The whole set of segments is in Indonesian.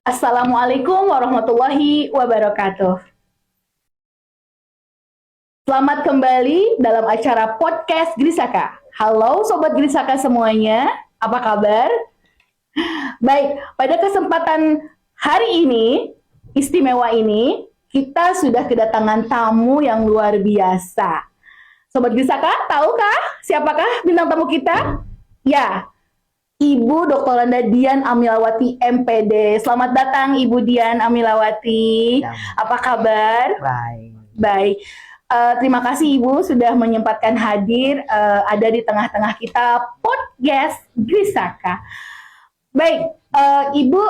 Assalamualaikum warahmatullahi wabarakatuh. Selamat kembali dalam acara podcast Grisaka. Halo Sobat Grisaka semuanya, apa kabar? Baik, pada kesempatan hari ini, istimewa ini, kita sudah kedatangan tamu yang luar biasa. Sobat Grisaka, tahukah siapakah bintang tamu kita? Ya, Ibu Dr. Randa Dian Amilawati MPD. Selamat datang Ibu Dian Amilawati. Ya, Apa kabar? baik. Baik. Terima kasih Ibu sudah menyempatkan hadir ada di tengah-tengah kita podcast Grisaka. Baik, Ibu,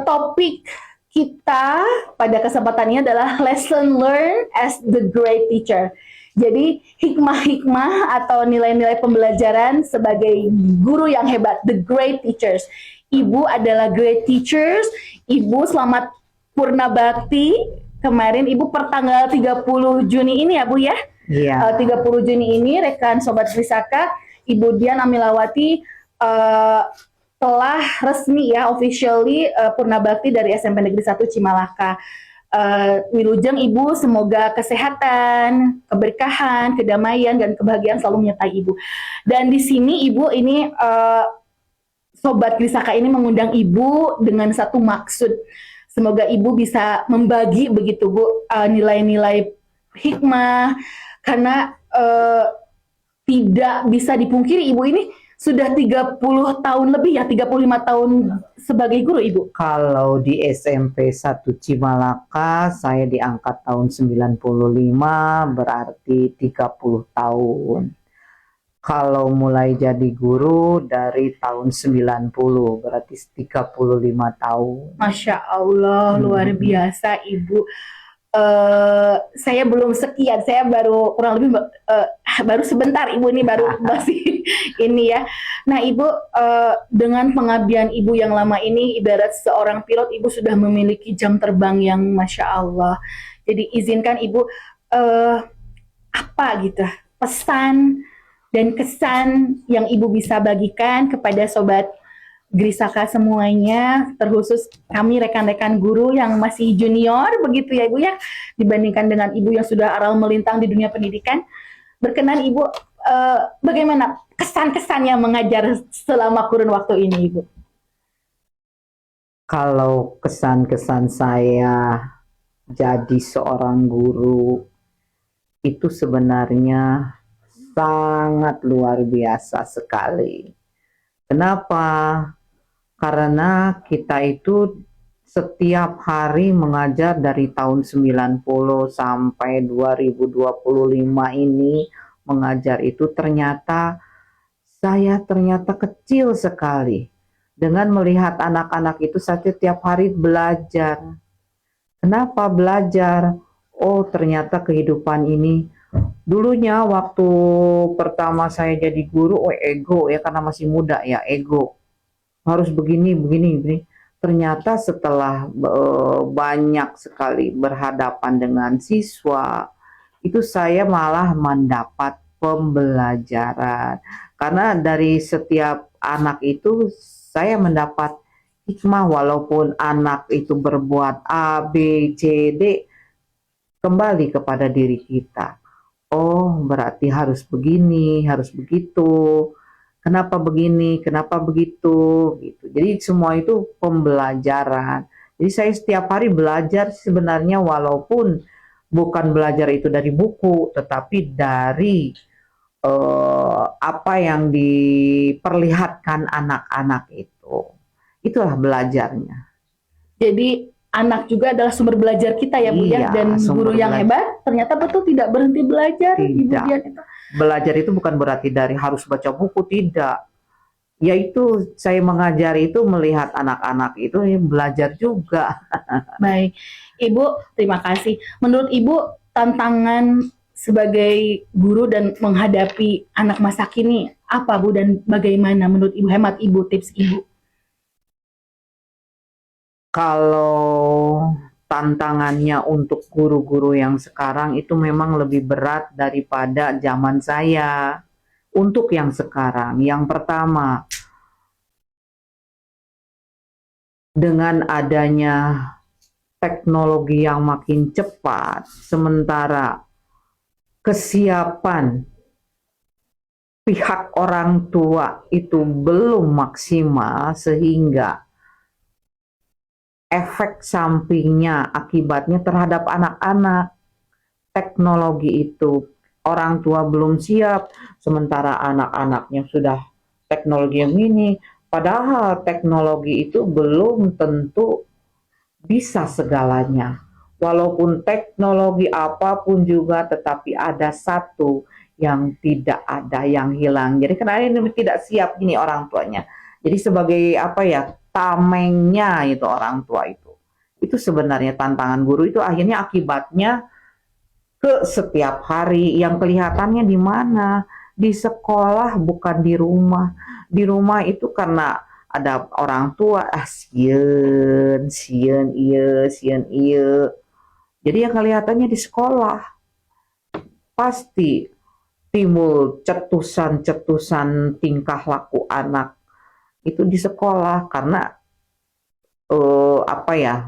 topik kita pada kesempatan ini adalah lesson learned as the great teacher. Jadi hikmah-hikmah atau nilai-nilai pembelajaran sebagai guru yang hebat, the great teachers. Ibu adalah great teachers. Ibu selamat Purna Bakti. Kemarin Ibu pertanggal 30 Juni ini ya Bu ya? Iya. 30 Juni ini rekan Sobat Grisaka, Ibu Dian Amilawati telah resmi ya officially Purna Bakti dari SMP Negeri 1 Cimalaka. Wilujeng Ibu, semoga kesehatan, keberkahan, kedamaian, dan kebahagiaan selalu menyertai Ibu. Dan di sini Ibu ini Sobat Grisaka ini mengundang Ibu dengan satu maksud. Semoga Ibu bisa membagi begitu Bu nilai-nilai hikmah, karena tidak bisa dipungkiri Ibu ini sudah 30 tahun lebih ya, 35 tahun sebagai guru Ibu. Kalau di SMP 1 Cimalaka, saya diangkat tahun 95, berarti 30 tahun. Kalau mulai jadi guru dari tahun 90, berarti 35 tahun. Masya Allah, luar biasa Ibu. Saya belum sekian, saya baru kurang lebih baru sebentar Ibu ini baru masih ini ya. Nah Ibu, dengan pengabdian Ibu yang lama ini, ibarat seorang pilot, Ibu sudah memiliki jam terbang yang Masya Allah. Jadi izinkan Ibu apa gitu pesan dan kesan yang Ibu bisa bagikan kepada Sobat Grisaka semuanya, terkhusus kami rekan-rekan guru yang masih junior begitu ya Ibu ya, dibandingkan dengan Ibu yang sudah aral melintang di dunia pendidikan. Berkenan Ibu, bagaimana kesan-kesannya mengajar selama kurun waktu ini Ibu? Kalau kesan-kesan saya jadi seorang guru itu sebenarnya sangat luar biasa sekali. Kenapa? Karena kita itu setiap hari mengajar dari tahun 90 sampai 2025 ini mengajar itu ternyata saya ternyata kecil sekali. Dengan melihat anak-anak itu saya setiap hari belajar. Kenapa belajar? Oh, ternyata kehidupan ini dulunya waktu pertama saya jadi guru, oh ego ya karena masih muda ya, ego. Harus begini, begini, begini. Ternyata setelah banyak sekali berhadapan dengan siswa, itu saya malah mendapat pembelajaran. Karena dari setiap anak itu saya mendapat hikmah, walaupun anak itu berbuat A, B, C, D, kembali kepada diri kita. Oh, berarti harus begini, harus begitu. Kenapa begini, kenapa begitu, gitu. Jadi semua itu pembelajaran. Jadi saya setiap hari belajar sebenarnya, walaupun bukan belajar itu dari buku, tetapi dari apa yang diperlihatkan anak-anak itu. Itulah belajarnya. Jadi anak juga adalah sumber belajar kita ya Bu ya, Iya, dan guru yang hebat ternyata betul tidak berhenti belajar Ibu tidak. Dian itu. Belajar itu bukan berarti dari harus baca buku, tidak. Yaitu saya mengajar itu melihat anak-anak itu belajar juga. Baik, Ibu, terima kasih. Menurut Ibu, tantangan sebagai guru dan menghadapi anak masa kini apa Bu, dan bagaimana menurut Ibu, hemat Ibu, tips Ibu? Kalau tantangannya untuk guru-guru yang sekarang itu memang lebih berat daripada zaman saya. Untuk yang sekarang, yang pertama, dengan adanya teknologi yang makin cepat, sementara kesiapan pihak orang tua itu belum maksimal, sehingga efek sampingnya akibatnya terhadap anak-anak. Teknologi itu orang tua belum siap, sementara anak-anaknya sudah teknologi yang ini, padahal teknologi itu belum tentu bisa segalanya. Walaupun teknologi apapun juga, tetapi ada satu yang tidak ada, yang hilang. Jadi karena ini tidak siap ini orang tuanya. Jadi sebagai apa ya, tamengnya itu orang tua itu. Itu sebenarnya tantangan guru itu akhirnya akibatnya ke setiap hari yang kelihatannya di mana? Di sekolah, bukan di rumah. Di rumah itu karena ada orang tua, sieun, sieun iya, sieun iya. Jadi yang kelihatannya di sekolah pasti timbul cetusan-cetusan tingkah laku anak itu di sekolah karena apa ya?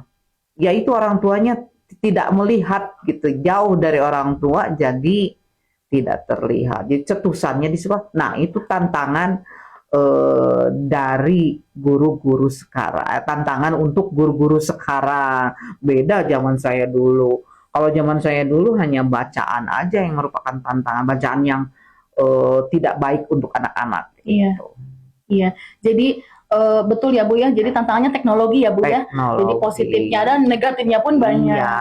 Ya itu orang tuanya tidak melihat gitu, jauh dari orang tua, jadi tidak terlihat. Jadi cetusannya di sekolah. Nah itu tantangan dari guru-guru sekarang, tantangan untuk guru-guru sekarang. Beda zaman saya dulu. Kalau zaman saya dulu hanya bacaan aja yang merupakan tantangan, bacaan yang tidak baik untuk anak-anak. Iya, Gitu. iya. Jadi betul ya Bu ya. Jadi tantangannya teknologi ya Bu ya. Jadi Teknologi. positifnya dan negatifnya pun banyak. Iya,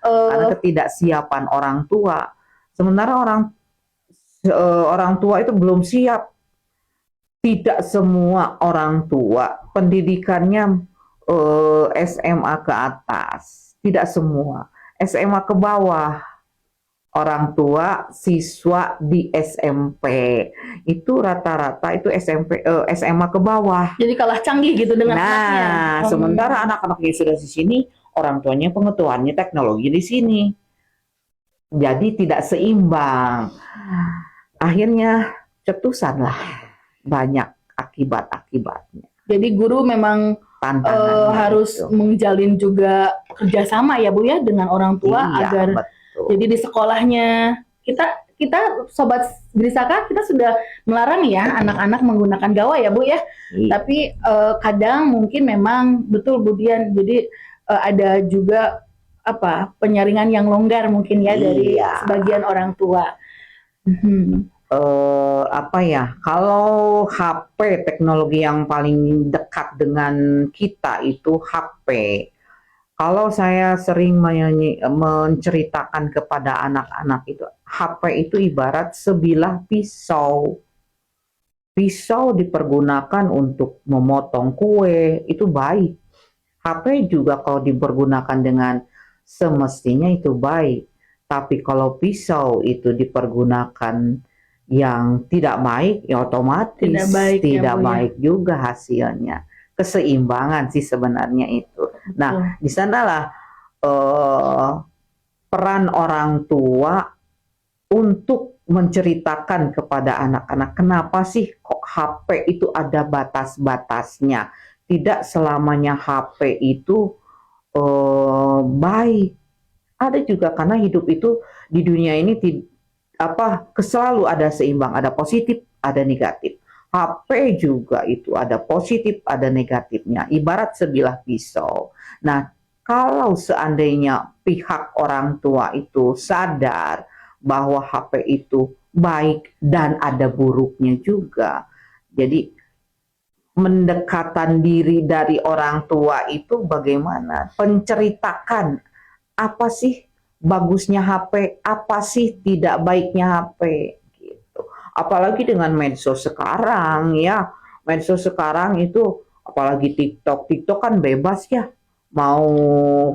karena Eh, ketidaksiapan orang tua. Sementara orang tua itu belum siap. Tidak semua orang tua pendidikannya SMA ke atas, tidak semua. SMA ke bawah, orang tua siswa di SMP itu rata-rata itu SMA ke bawah. jadi kalah canggih gitu dengan anaknya. Nah, sementara anak-anaknya sudah di sini, orang tuanya pengetahuannya teknologi di sini. Jadi tidak seimbang. Akhirnya cetusanlah banyak akibat-akibatnya. Jadi guru memang Tantangannya harus itu. menjalin juga kerjasama ya Bu ya dengan orang tua Iya, agar betul. jadi di sekolahnya kita sobat Grisaka kita sudah melarang ya anak-anak menggunakan gawai ya Bu ya. Iya. Tapi kadang mungkin memang betul Bu Dian. Jadi ada juga apa penyaringan yang longgar mungkin ya dari Iya. sebagian orang tua. Mhm. Apa ya, kalau HP, teknologi yang paling dekat dengan kita itu HP. Kalau saya sering menceritakan kepada anak-anak itu, HP itu ibarat sebilah pisau. Pisau dipergunakan untuk memotong kue, itu baik. HP juga kalau dipergunakan dengan semestinya itu baik. Tapi kalau pisau itu dipergunakan yang tidak baik, ya otomatis Tidak baik ya, tidak Bu, ya. baik juga hasilnya. Keseimbangan sih sebenarnya itu. Nah, di sanalah peran orang tua untuk menceritakan kepada anak-anak kenapa sih kok HP itu ada batas-batasnya. Tidak selamanya HP itu baik. Ada juga karena hidup itu di dunia ini selalu ada seimbang, ada positif, ada negatif. HP juga itu ada positif, ada negatifnya. Ibarat sebilah pisau. Nah, kalau seandainya pihak orang tua itu sadar bahwa HP itu baik dan ada buruknya juga. Jadi mendekatan diri dari orang tua itu bagaimana? Penceritakan apa sih bagusnya HP, apa sih tidak baiknya HP gitu. Apalagi dengan medsos sekarang ya. Medsos sekarang itu apalagi TikTok. TikTok kan bebas ya. Mau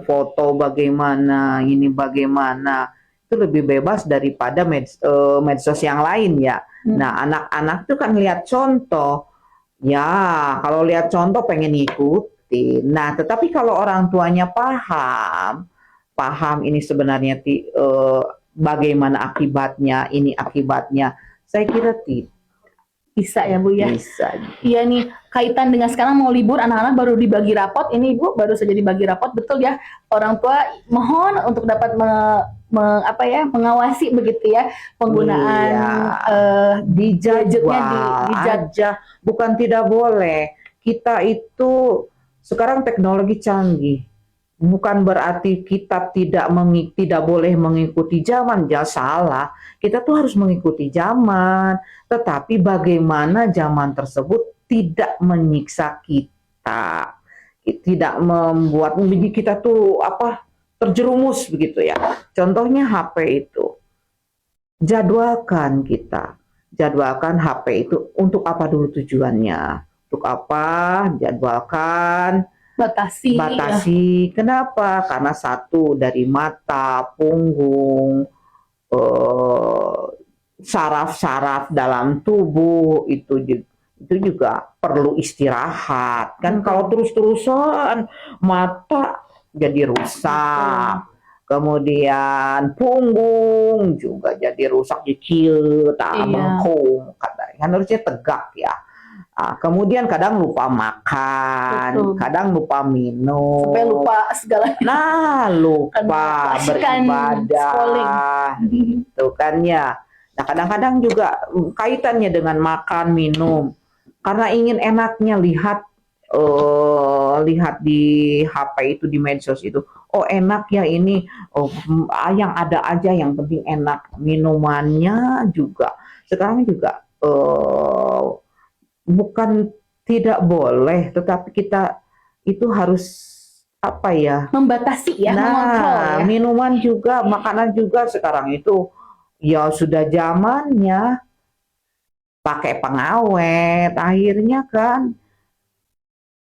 foto bagaimana, ini bagaimana. Itu lebih bebas daripada medsos yang lain ya. Nah, anak-anak tuh kan lihat contoh. Ya, kalau lihat contoh pengen ngikutin. Nah, tetapi kalau orang tuanya paham ini sebenarnya bagaimana akibatnya, ini akibatnya. Saya kira Bisa ya Bu ya. Bisa. Iya nih, kaitan dengan sekarang mau libur, anak-anak baru dibagi rapot. Ini Ibu baru saja dibagi rapot, betul ya. Orang tua mohon untuk dapat mengawasi begitu ya penggunaan gadgetnya Dijadwal di aja, bukan tidak boleh. Kita itu sekarang teknologi canggih. Bukan berarti kita tidak boleh mengikuti zaman, jangan salah. Kita tuh harus mengikuti zaman, tetapi bagaimana zaman tersebut tidak menyiksa kita, tidak membuat kita tuh terjerumus begitu ya. Contohnya HP itu, jadwalkan HP itu untuk apa dulu tujuannya, untuk apa, jadwalkan. batasi. Batasi. Kenapa? Karena satu, dari mata, punggung, saraf-saraf dalam tubuh itu juga perlu istirahat. Kan kalau terus-terusan mata jadi rusak. Kemudian punggung juga jadi rusak, kecil, bengkung, kan harusnya tegak ya. Kemudian kadang lupa makan, kadang lupa minum, sampai lupa segalanya. Nah, lupa beribadah, gitu kan ya. Nah, kadang-kadang juga kaitannya dengan makan, minum, karena ingin enaknya lihat di HP itu, di medsos itu. Oh enak ya ini, yang ada aja, yang penting enak. Minumannya juga sekarang juga bukan tidak boleh, tetapi kita itu harus membatasi ya, mengontrol ya. Minuman juga, makanan juga sekarang itu ya sudah zamannya pakai pengawet, akhirnya kan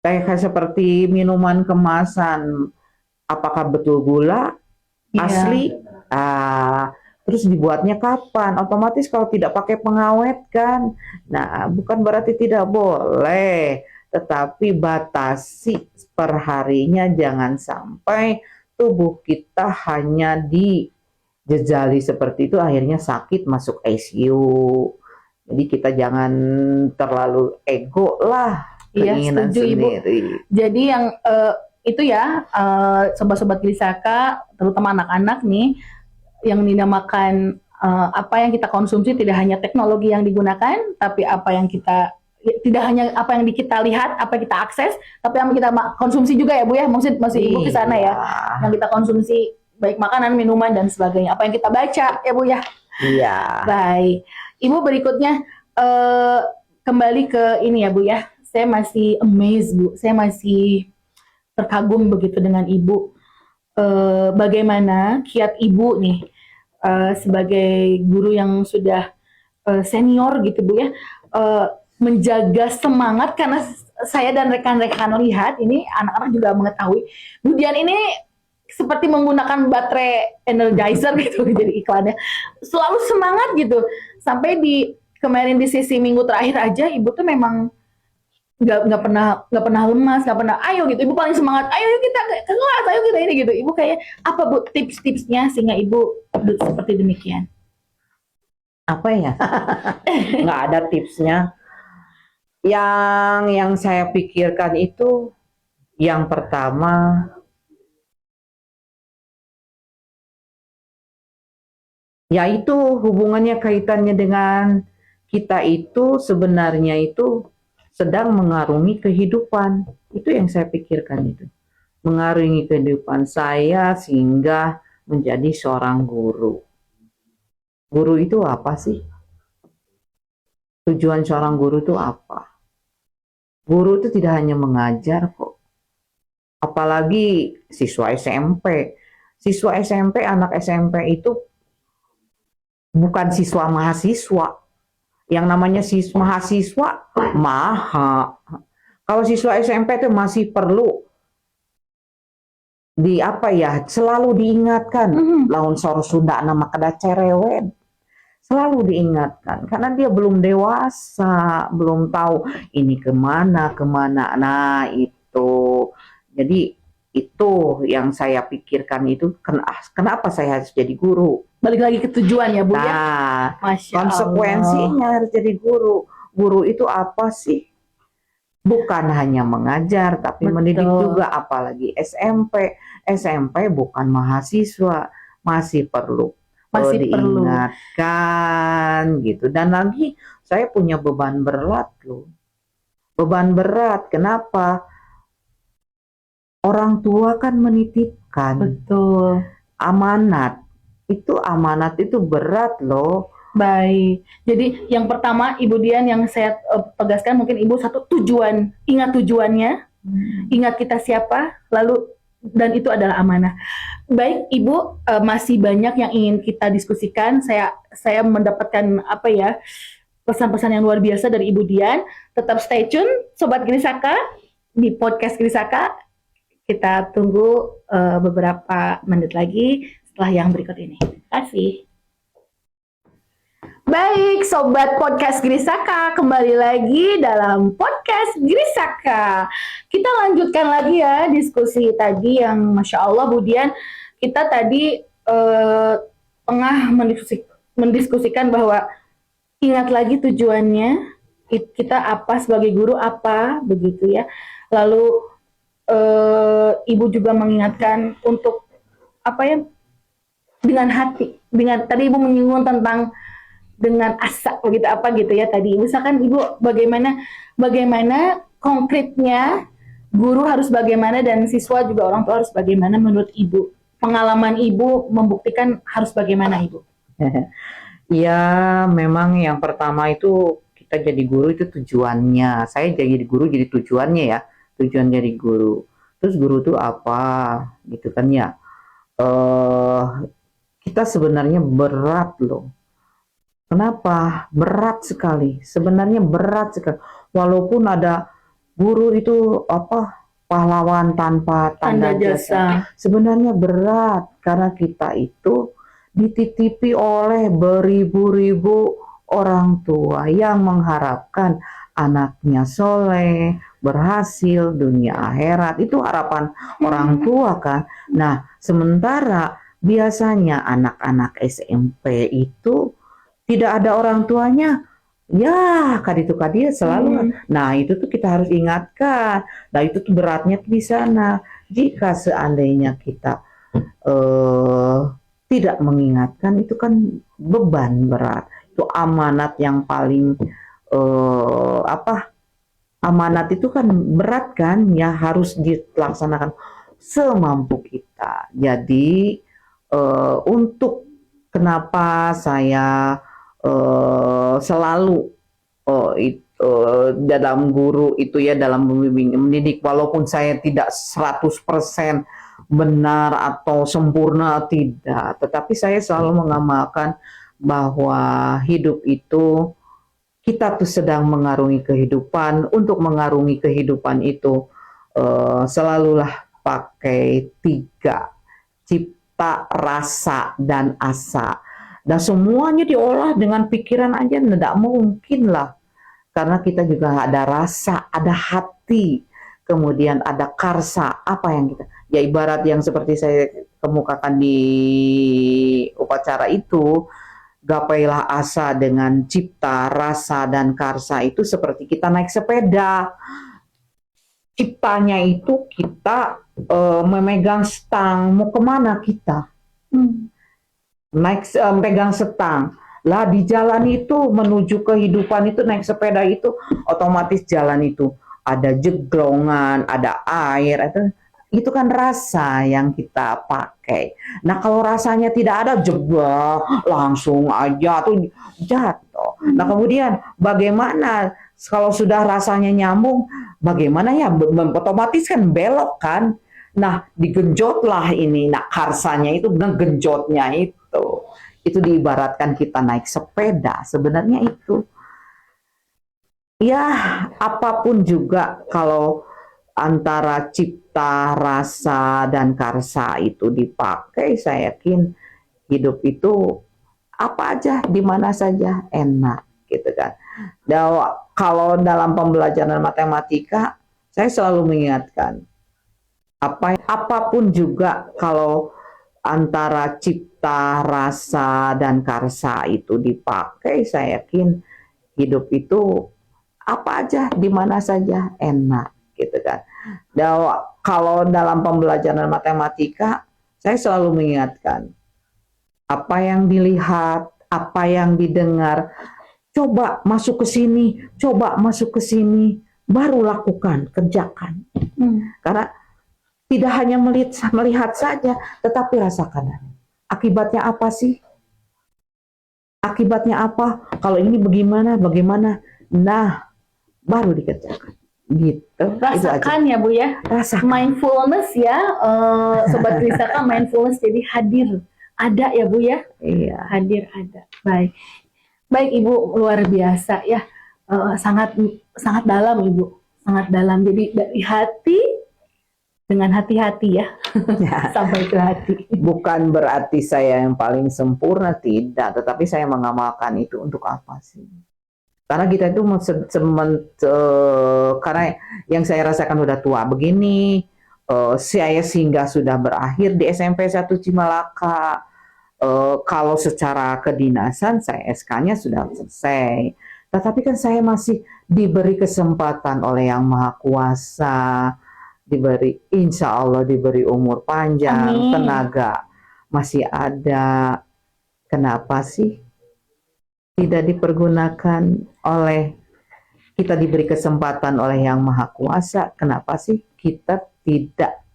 kayak seperti minuman kemasan, apakah betul gula asli? Terus dibuatnya kapan? Otomatis kalau tidak pakai pengawet kan. Nah, bukan berarti tidak boleh, tetapi batasi perharinya, jangan sampai tubuh kita hanya dijejali seperti itu, akhirnya sakit, masuk ICU. Jadi kita jangan terlalu ego lah, keinginan sendiri. Ibu. Jadi yang itu ya, sobat-sobat Grisaka, terutama anak-anak nih, yang dinamakan apa yang kita konsumsi tidak hanya teknologi yang digunakan, tapi apa yang kita, tidak hanya apa yang kita lihat, apa yang kita akses, tapi yang kita konsumsi juga ya Bu ya, maksud Ibu ke sana ya, yang kita konsumsi baik makanan, minuman dan sebagainya, apa yang kita baca ya Bu ya. Iya. Baik, Ibu berikutnya kembali ke ini ya Bu ya, saya masih amazed Bu, saya masih terkagum begitu dengan Ibu. Bagaimana kiat Ibu nih sebagai guru yang sudah senior gitu Bu ya, menjaga semangat, karena saya dan rekan-rekan lihat ini anak-anak juga mengetahui Bu Dian ini seperti menggunakan baterai energizer gitu, jadi iklannya selalu semangat gitu, sampai kemarin di sesi minggu terakhir aja Ibu tuh memang nggak pernah lemas, nggak pernah, ayo gitu, Ibu paling semangat, ayo kita ke kelas, ayo kita ini gitu. Ibu kayak apa Bu tips-tipsnya sehingga Ibu seperti demikian? Apa ya? Nggak ada tipsnya. Yang saya pikirkan itu, yang pertama yaitu hubungannya, kaitannya dengan kita itu sebenarnya itu sedang mengarungi kehidupan. Itu yang saya pikirkan, itu mengarungi kehidupan saya sehingga menjadi seorang guru. Guru itu apa sih? Tujuan seorang guru itu apa? Guru itu tidak hanya mengajar kok. Apalagi siswa SMP. Siswa SMP, anak SMP itu bukan siswa mahasiswa. Yang namanya mahasiswa mahal. Kalau siswa SMP itu masih perlu selalu diingatkan, laun sor Sunda nama kada cerewet. Selalu diingatkan karena dia belum dewasa, belum tahu ini kemana. Nah itu, jadi itu yang saya pikirkan, itu kenapa saya harus jadi guru. Balik lagi ke tujuan ya Bu ya. Konsekuensinya harus jadi guru. guru itu apa sih? Bukan hanya mengajar, tapi Betul. mendidik juga, apalagi SMP. SMP bukan mahasiswa, masih perlu Masih perlu. diingatkan gitu. Dan lagi saya punya beban berat loh. Beban berat, kenapa? Orang tua kan menitipkan Betul. amanat itu berat loh. Baik. Jadi yang pertama Ibu Dian yang saya tegaskan mungkin Ibu satu tujuan, ingat tujuannya, ingat kita siapa, lalu dan itu adalah amanah. Baik Ibu, masih banyak yang ingin kita diskusikan. Saya mendapatkan apa ya pesan-pesan yang luar biasa dari Ibu Dian. Tetap stay tune, Sobat Grisaka di podcast Grisaka. Kita tunggu beberapa menit lagi setelah yang berikut ini. Terima kasih. Baik, Sobat Podcast Grisaka, kembali lagi dalam Podcast Grisaka. Kita lanjutkan lagi ya diskusi tadi yang Masya Allah Bu Dian, kita tadi tengah mendiskusikan bahwa ingat lagi tujuannya, kita apa sebagai guru apa, begitu ya. Lalu Ibu juga mengingatkan untuk apa ya, dengan hati, dengan tadi Ibu menyinggung tentang dengan asa begitu apa gitu ya tadi. Misalkan Ibu bagaimana konkretnya guru harus bagaimana dan siswa juga orang tua harus bagaimana menurut Ibu. Pengalaman Ibu membuktikan harus bagaimana Ibu? Ya, memang yang pertama itu kita jadi guru itu tujuannya. Saya jadi guru jadi tujuannya ya. Tujuan jadi guru. Terus guru itu apa? Gitu kan ya. Kita sebenarnya berat loh. Kenapa? Berat sekali. Sebenarnya berat sekali. Walaupun ada guru itu pahlawan tanpa tanda jasa. Sebenarnya berat karena kita itu dititipi oleh beribu-ribu orang tua yang mengharapkan anaknya soleh, berhasil dunia akhirat. Itu harapan orang tua kan. Nah, sementara biasanya anak-anak SMP itu tidak ada orang tuanya, ya kaditu-kadi selalu. Nah itu tuh kita harus ingatkan. Nah itu tuh beratnya tuh di sana. Jika seandainya kita tidak mengingatkan, itu kan beban berat. Itu amanat yang paling amanat itu kan berat kan, ya harus dilaksanakan semampu kita. Jadi untuk kenapa saya selalu dalam guru itu ya, dalam membimbing mendidik, walaupun saya tidak 100% benar atau sempurna, tidak, tetapi saya selalu mengamalkan bahwa hidup itu kita tuh sedang mengarungi kehidupan. Untuk mengarungi kehidupan itu selalulah pakai 3: cipta, rasa, dan asa. Dan semuanya diolah dengan pikiran aja, tidak mungkin lah. Karena kita juga ada rasa, ada hati, kemudian ada karsa. Apa yang kita, ya ibarat yang seperti saya kemukakan di upacara itu, gapailah asa dengan cipta, rasa, dan karsa itu seperti kita naik sepeda. Ciptanya itu kita memegang stang, mau kemana kita? Naik pegang setang lah di jalan itu menuju kehidupan itu, naik sepeda itu otomatis jalan itu ada jeglongan, ada air, itu kan rasa yang kita pakai. Nah kalau rasanya tidak ada, jebak langsung aja tuh jatuh. Nah kemudian bagaimana kalau sudah rasanya nyambung, bagaimana ya, otomatis kan belok kan. Nah digenjotlah ini, nah karsanya itu ngegenjotnya itu diibaratkan kita naik sepeda. Sebenarnya itu ya apapun juga, kalau antara cipta, rasa, dan karsa itu dipakai, saya yakin hidup itu apa aja, di mana saja enak gitu kan. Dan kalau dalam pembelajaran matematika, saya selalu mengingatkan apapun juga, kalau antara cipta, rasa, dan karsa itu dipakai, saya yakin hidup itu apa aja, di mana saja enak gitu kan. Dan kalau dalam pembelajaran matematika, saya selalu mengingatkan apa yang dilihat, apa yang didengar, coba masuk ke sini, coba masuk ke sini, baru lakukan, kerjakan. Karena tidak hanya melihat saja, tetapi rasakan. Akibatnya apa sih? Akibatnya apa? Kalau ini bagaimana? Bagaimana? Nah, baru dikerjakan. Gitu. Rasakan ya Bu ya. Rasakan. Mindfulness ya, Sobat Trisaka, mindfulness jadi hadir. Ada ya Bu ya? Iya. Hadir ada. Baik. Baik Ibu, luar biasa ya. Sangat sangat dalam Ibu. Sangat dalam. Jadi dari hati dengan hati-hati ya. Ya. Sampai ke hati. Bukan berarti saya yang paling sempurna, tidak. Tetapi saya mengamalkan itu untuk apa sih? Karena kita itu karena yang saya rasakan udah tua begini, saya sehingga sudah berakhir di SMP 1 Cimalaka. Kalau secara kedinasan saya SK-nya sudah selesai. Tetapi kan saya masih diberi kesempatan oleh Yang Maha Kuasa, diberi insya Allah diberi umur panjang, Amin. tenaga masih ada. Kenapa sih tidak dipergunakan oleh kita, diberi kesempatan oleh Yang Maha Kuasa? Kenapa sih kita tidak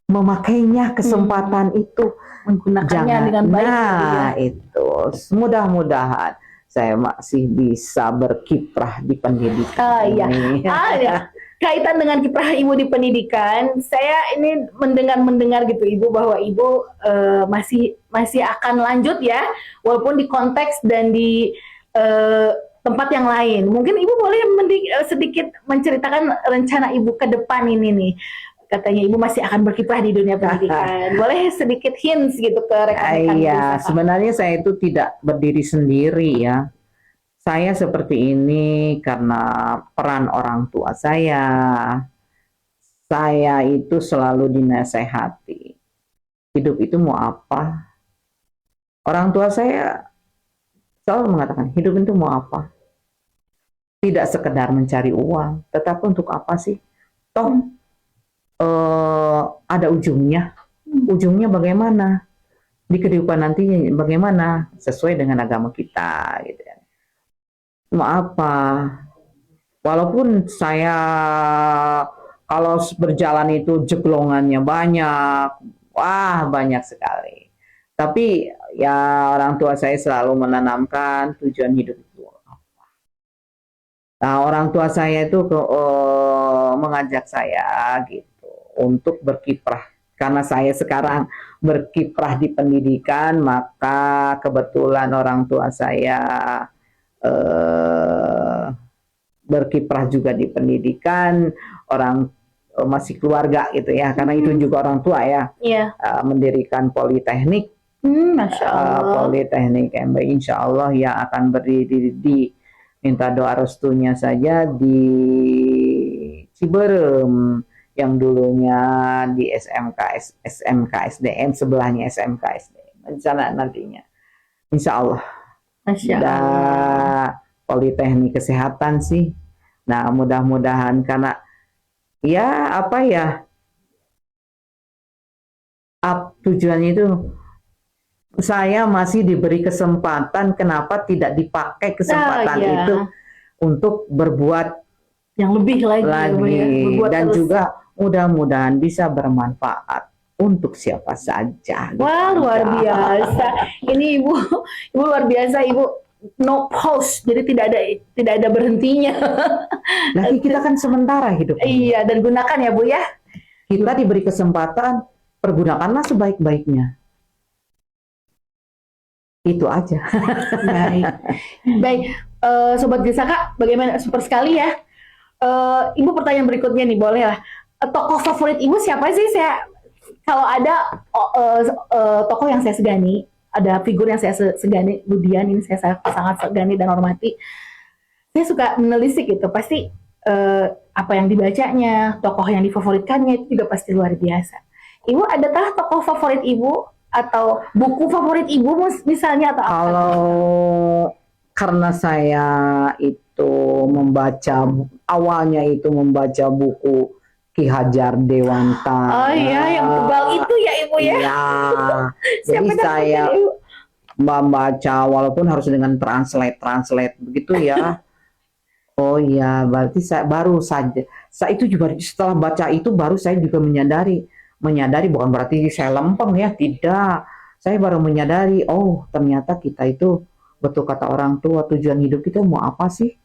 memakainya kesempatan itu, menggunakannya dengan baik? Nah, itu mudah-mudahan saya masih bisa berkiprah di pendidikan iya. ini. Ya. Kaitan dengan kiprah Ibu di pendidikan, saya ini mendengar gitu Ibu, bahwa Ibu masih akan lanjut ya, walaupun di konteks dan di tempat yang lain. Mungkin Ibu boleh sedikit menceritakan rencana Ibu ke depan ini nih. Katanya Ibu masih akan berkiprah di dunia pendidikan. Boleh sedikit hints gitu ke rekan-rekan? Iya, sebenarnya saya itu tidak berdiri sendiri ya. Saya seperti ini karena peran orang tua saya. Saya itu selalu dinasehati. Hidup itu mau apa? Orang tua saya selalu mengatakan, hidup itu mau apa? Tidak sekedar mencari uang, tetapi untuk apa sih? Toh ada ujungnya. Ujungnya bagaimana? Di kehidupan nantinya bagaimana? Sesuai dengan agama kita gitu ya. Mau apa? Walaupun saya kalau berjalan itu jeglongannya banyak, wah banyak sekali. Tapi ya orang tua saya selalu menanamkan tujuan hidup itu apa. Nah, orang tua saya itu mengajak saya gitu untuk berkiprah. Karena saya sekarang berkiprah di pendidikan, maka kebetulan orang tua saya berkiprah juga di pendidikan, orang masih keluarga gitu ya, karena itu juga orang tua ya, mendirikan politeknik, Masya Allah. Politeknik MB, insya Allah yang akan berdiri di, minta doa restunya saja, di Ciberem, yang dulunya di SMK SDM, sebelahnya SMK SDM, di sana nantinya, insya Allah. Masya Allah. Politeknik kesehatan sih. Nah, mudah-mudahan karena ya apa ya, tujuannya itu saya masih diberi kesempatan, kenapa tidak dipakai kesempatan itu untuk berbuat yang lebih lagi ya, dan terus. Juga mudah-mudahan bisa bermanfaat untuk siapa saja. Wah, luar biasa. Ini Ibu luar biasa Ibu. No pause, jadi tidak ada berhentinya. Lagi kita kan sementara hidup. Iya, dan gunakan ya Bu ya. Kita diberi kesempatan, pergunakanlah sebaik-baiknya. Itu aja. Baik. Sobat Trisaka, bagaimana, super sekali ya. Ibu, pertanyaan berikutnya nih, boleh lah. Tokoh favorit Ibu siapa sih? Saya kalau ada tokoh yang saya segani, ada figur yang saya segani, Budian ini saya sangat segani dan hormati. Saya suka menelisik gitu, pasti apa yang dibacanya, tokoh yang difavoritkannya itu juga pasti luar biasa. Ibu, adakah tokoh favorit Ibu atau buku favorit Ibu misalnya atau apa? Kalau karena saya itu itu membaca, awalnya itu membaca buku Ki Hajar Dewantara. Oh iya, yang tebal itu ya Ibu ya. Iya. Siapa Jadi dapetnya, saya Ibu? membaca walaupun harus dengan translate begitu ya. Oh iya, berarti saya baru saja. Saya itu juga setelah baca itu baru saya juga menyadari bukan berarti saya lempeng ya, tidak. Saya baru menyadari, oh ternyata kita itu betul kata orang tua, tujuan hidup kita mau apa sih?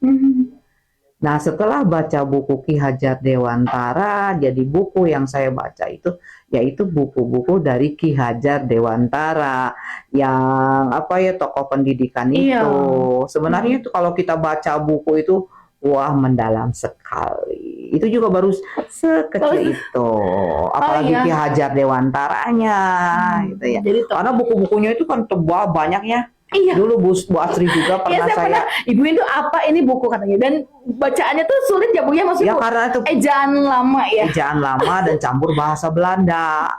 Nah, setelah baca buku Ki Hajar Dewantara, jadi buku yang saya baca itu yaitu buku-buku dari Ki Hajar Dewantara yang apa ya, tokoh pendidikan Iya. itu. Sebenarnya itu kalau kita baca buku itu wah mendalam sekali. Itu juga baru sekecil itu. Apalagi iya. Ki Hajar Dewantaranya gitu ya. Jadi Karena buku-bukunya itu kan tebal banyaknya. iya. Dulu Bu Asri juga Iya, pernah saya pernah. Ibu itu apa ini buku katanya, dan bacaannya tuh sulit ya Bu ya, ya maksudnya karena itu ejaan lama ya. ejaan lama dan campur bahasa Belanda.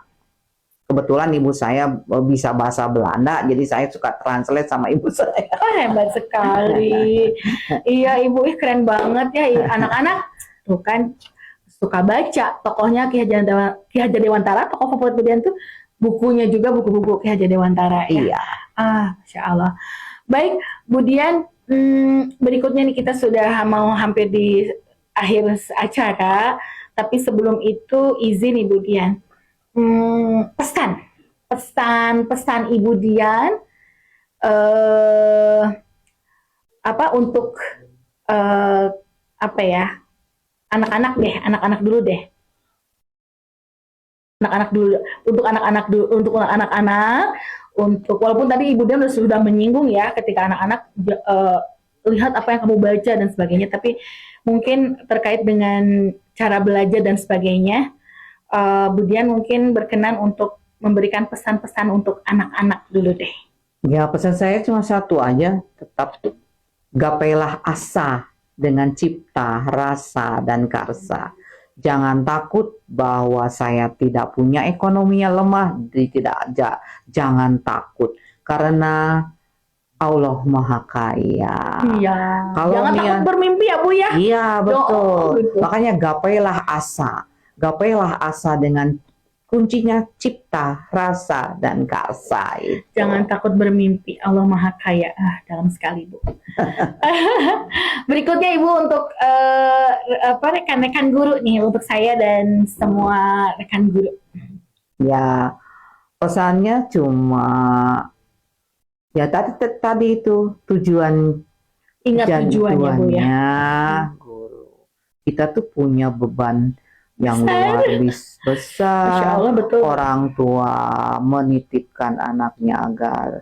Kebetulan ibu saya bisa bahasa Belanda, jadi saya suka translate sama ibu saya. Oh, hebat sekali. Iya Ibu, keren banget ya. Anak-anak tuh kan suka baca, tokohnya Ki Hajar Dewantara, tokoh favorit Budian tuh bukunya juga buku-buku Ki Hajar Dewantara ya. Iya. Masya Allah. Baik, Budian, berikutnya nih kita sudah mau hampir di akhir acara, tapi sebelum itu izin Ibu Dian, pesan Ibu Dian apa untuk apa ya, anak-anak dulu deh, untuk anak-anak, untuk walaupun tadi Ibu Dian sudah menyinggung ya ketika anak-anak lihat apa yang kamu baca dan sebagainya, tapi mungkin terkait dengan cara belajar dan sebagainya, Bu Dian mungkin berkenan untuk memberikan pesan-pesan untuk anak-anak dulu deh. Ya, pesan saya cuma satu aja, tetap gapailah asa dengan cipta, rasa, dan karsa. Jangan takut bahwa saya tidak punya ekonomi yang lemah, jangan takut karena Allah Maha Kaya. Iya. Kalau Jangan takut bermimpi ya Bu ya. Iya betul. Gitu. Makanya gapailah asa dengan kuncinya cipta, rasa, dan karsa itu. Jangan takut bermimpi, Allah Maha Kaya. Dalam sekali Bu. Berikutnya Ibu untuk rekan-rekan guru nih, untuk saya dan semua rekan guru. Ya, pesannya cuma ya tadi itu tujuan. Ingat tujuannya Bu ya. Guru. Kita tuh punya beban yang luar biasa besar. Masya Allah, betul. Orang tua menitipkan anaknya agar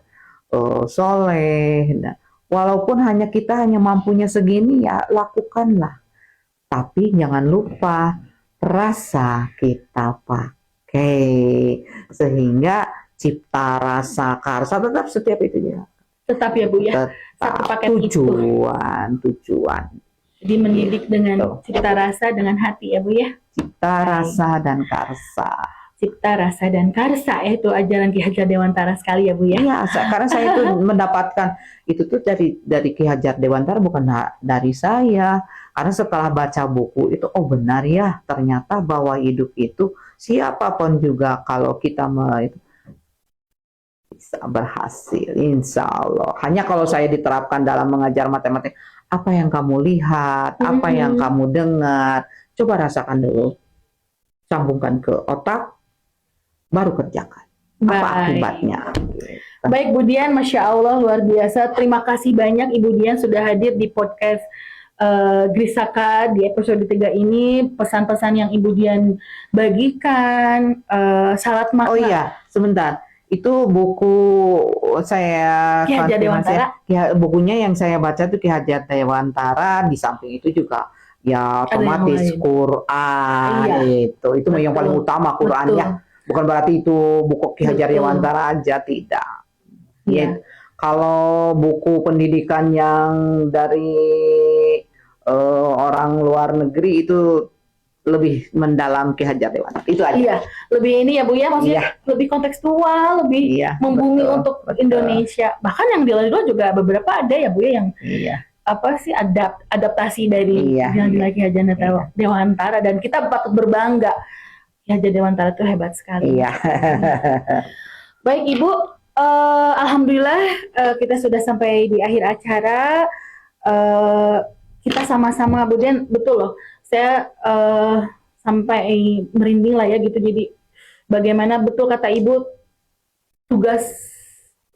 soleh. Nah, walaupun kita hanya mampunya segini ya lakukanlah. Tapi jangan lupa rasa kita pakai sehingga cipta, rasa, karsa tetap setiap itu ya. Tetap ya Bu ya. Satu paket tujuan. Jadi mendidik dengan cipta, rasa, dengan hati ya Bu ya. Cipta, rasa, dan karsa. Cipta, rasa, dan karsa ya, itu ajaran Ki Hajar Dewantara sekali ya Bu ya. Iya, karena saya itu mendapatkan itu tuh dari Ki Hajar Dewantara, bukan dari saya. Karena setelah baca buku itu, oh benar ya, ternyata bahwa hidup itu siapapun juga kalau kita itu bisa berhasil, insya Allah. Hanya kalau saya diterapkan dalam mengajar matematika, apa yang kamu lihat, apa yang kamu dengar, coba rasakan dulu, sambungkan ke otak, baru kerjakan. Apa akibatnya? Baik Bu Dian, Masya Allah luar biasa. Terima kasih banyak Ibu Dian sudah hadir di podcast Grisaka di episode 3 ini. Pesan-pesan yang Ibu Dian bagikan, syarat makna. Oh iya, sebentar. Itu buku saya Ki Hajar Dewantara. Bukunya yang saya baca itu Ki Hajar Dewantara. Di samping itu juga ya otomatis Quran. Itu yang paling utama, Quran ya. Bukan berarti itu buku Ki Hajar Dewantara aja, tidak. Ya. Kalau buku pendidikan yang dari orang luar negeri itu lebih mendalam Ki Hajar Dewantara. Itu aja. Iya, lebih ini ya Bu ya, maksudnya lebih kontekstual, lebih membumi untuk Indonesia. Bahkan yang di luar juga beberapa ada ya Bu ya yang apa sih adaptasi dari Iya, yang laki Haja iya. Dewantara, dan kita patut berbangga. Ki Haja Dewantara itu hebat sekali. Iya. Baik Ibu, alhamdulillah kita sudah sampai di akhir acara. Eh, kita sama-sama, Bu Dian, betul loh. Saya sampai merinding lah ya gitu. Jadi bagaimana betul kata Ibu, tugas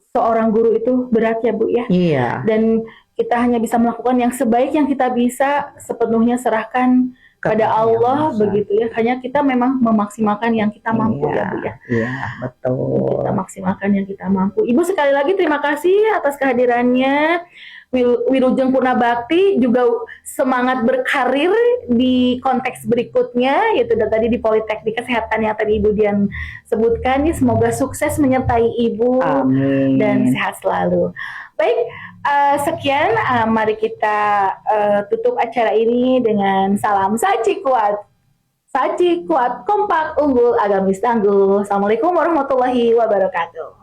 seorang guru itu berat ya Bu ya. Iya, Dan kita hanya bisa melakukan yang sebaik yang kita bisa, sepenuhnya serahkan pada kepada Yang Allah Maha Esa. begitu ya. Hanya kita memang memaksimalkan yang kita mampu Iya, ya Bu ya. iya, betul. Kita maksimalkan yang kita mampu. Ibu sekali lagi terima kasih atas kehadirannya. Wilujeng Purna Bakti juga semangat berkarir di konteks berikutnya, yaitu tadi di Politeknik Kesehatan yang tadi Ibu Dian sebutkan. Semoga sukses menyertai Ibu Amin. dan sehat selalu. Baik, sekian. Mari kita tutup acara ini dengan salam saci kuat. Saci kuat, kompak, unggul, agamis tangguh. Assalamualaikum warahmatullahi wabarakatuh.